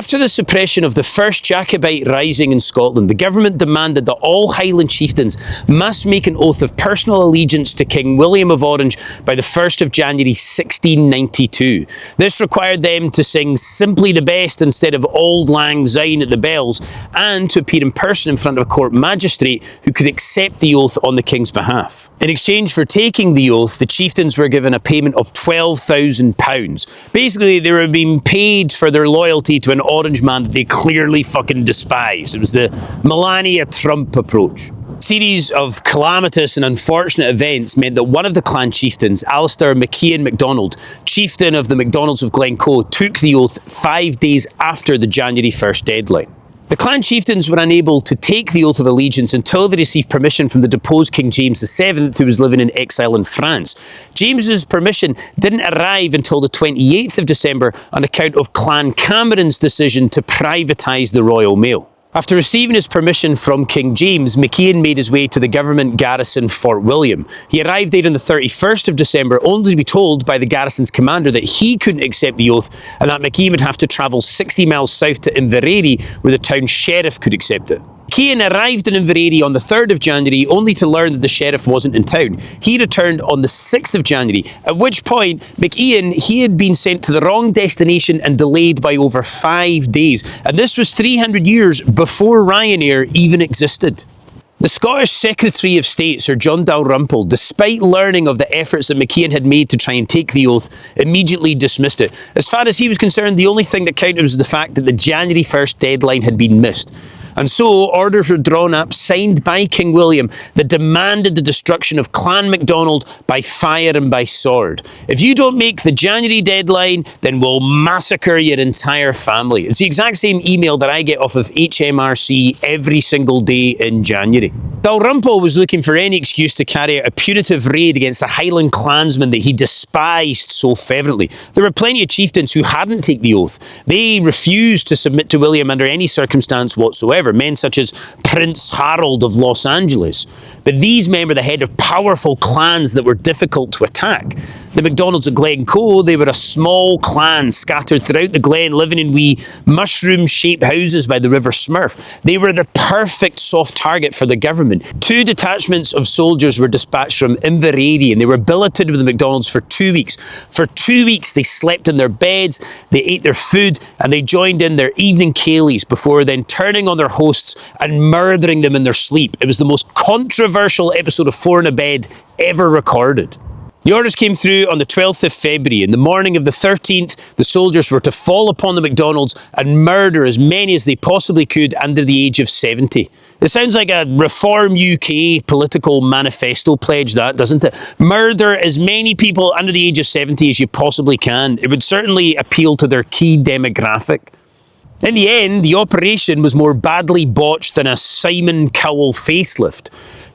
After the suppression of the first Jacobite rising in Scotland, the government demanded that all Highland chieftains must make an oath of personal allegiance to King William of Orange by the 1st of January 1692. This required them to sing Simply the Best instead of Auld Lang Syne at the bells, and to appear in person in front of a court magistrate who could accept the oath on the king's behalf. In exchange for taking the oath, the chieftains were given a payment of £12,000. Basically, they were being paid for their loyalty to an Orange man that they clearly fucking despised. It was the Melania Trump approach. A series of calamitous and unfortunate events meant that one of the clan chieftains, Alistair MacDonald, chieftain of the MacDonalds of Glencoe, took the oath 5 days after the January 1st deadline. The clan chieftains were unable to take the oath of allegiance until they received permission from the deposed King James VII, who was living in exile in France. James's permission didn't arrive until the 28th of December on account of Clan Cameron's decision to privatise the Royal Mail. After receiving his permission from King James, MacIan made his way to the government garrison Fort William. He arrived there on the 31st of December, only to be told by the garrison's commander that he couldn't accept the oath and that MacIan would have to travel 60 miles south to Inverary, where the town sheriff could accept it. MacIan arrived in Inverary on the 3rd of January, only to learn that the sheriff wasn't in town. He returned on the 6th of January, at which point MacIan, he had been sent to the wrong destination and delayed by over 5 days. And this was 300 years before Ryanair even existed. The Scottish Secretary of State, Sir John Dalrymple, despite learning of the efforts that MacIan had made to try and take the oath, immediately dismissed it. As far as he was concerned, the only thing that counted was the fact that the January 1st deadline had been missed. And so orders were drawn up, signed by King William, that demanded the destruction of Clan MacDonald by fire and by sword. If you don't make the January deadline, then we'll massacre your entire family. It's the exact same email that I get off of HMRC every single day in January. Dalrymple was looking for any excuse to carry out a punitive raid against the Highland clansmen that he despised so fervently. There were plenty of chieftains who hadn't taken the oath. They refused to submit to William under any circumstance whatsoever. Men such as Prince Harold of Los Angeles. But these men were the head of powerful clans that were difficult to attack. The MacDonalds of Glencoe, they were a small clan scattered throughout the glen, living in wee mushroom-shaped houses by the River Smurf. They were the perfect soft target for the government. 2 detachments of soldiers were dispatched from Inverary, and they were billeted with the MacDonalds for 2 weeks. For 2 weeks, they slept in their beds, they ate their food, and they joined in their evening ceilidhs before then turning on their hosts and murdering them in their sleep. It was the most controversial episode of Four in a Bed ever recorded. The orders came through on the 12th of February. In the morning of the 13th, the soldiers were to fall upon the MacDonalds and murder as many as they possibly could under the age of 70. It sounds like a Reform UK political manifesto pledge, that, doesn't it? Murder as many people under the age of 70 as you possibly can. It would certainly appeal to their key demographic. In the end, the operation was more badly botched than a Simon Cowell facelift.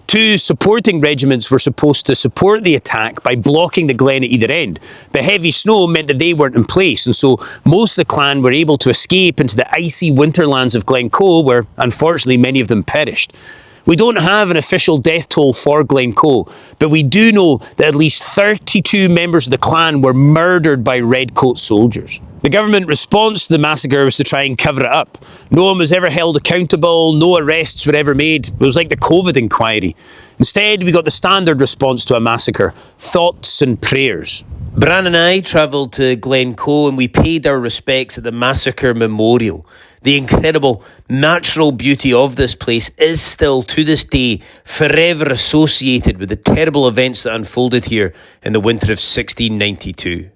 2 supporting regiments were supposed to support the attack by blocking the glen at either end, but heavy snow meant that they weren't in place, and so most of the clan were able to escape into the icy winterlands of Glencoe, where unfortunately many of them perished. We don't have an official death toll for Glencoe, but we do know that at least 32 members of the clan were murdered by redcoat soldiers. The government response to the massacre was to try and cover it up. No one was ever held accountable, no arrests were ever made. It was like the COVID inquiry. Instead, we got the standard response to a massacre: thoughts and prayers. Bran and I travelled to Glencoe and we paid our respects at the Massacre Memorial. The incredible natural beauty of this place is still, to this day, forever associated with the terrible events that unfolded here in the winter of 1692.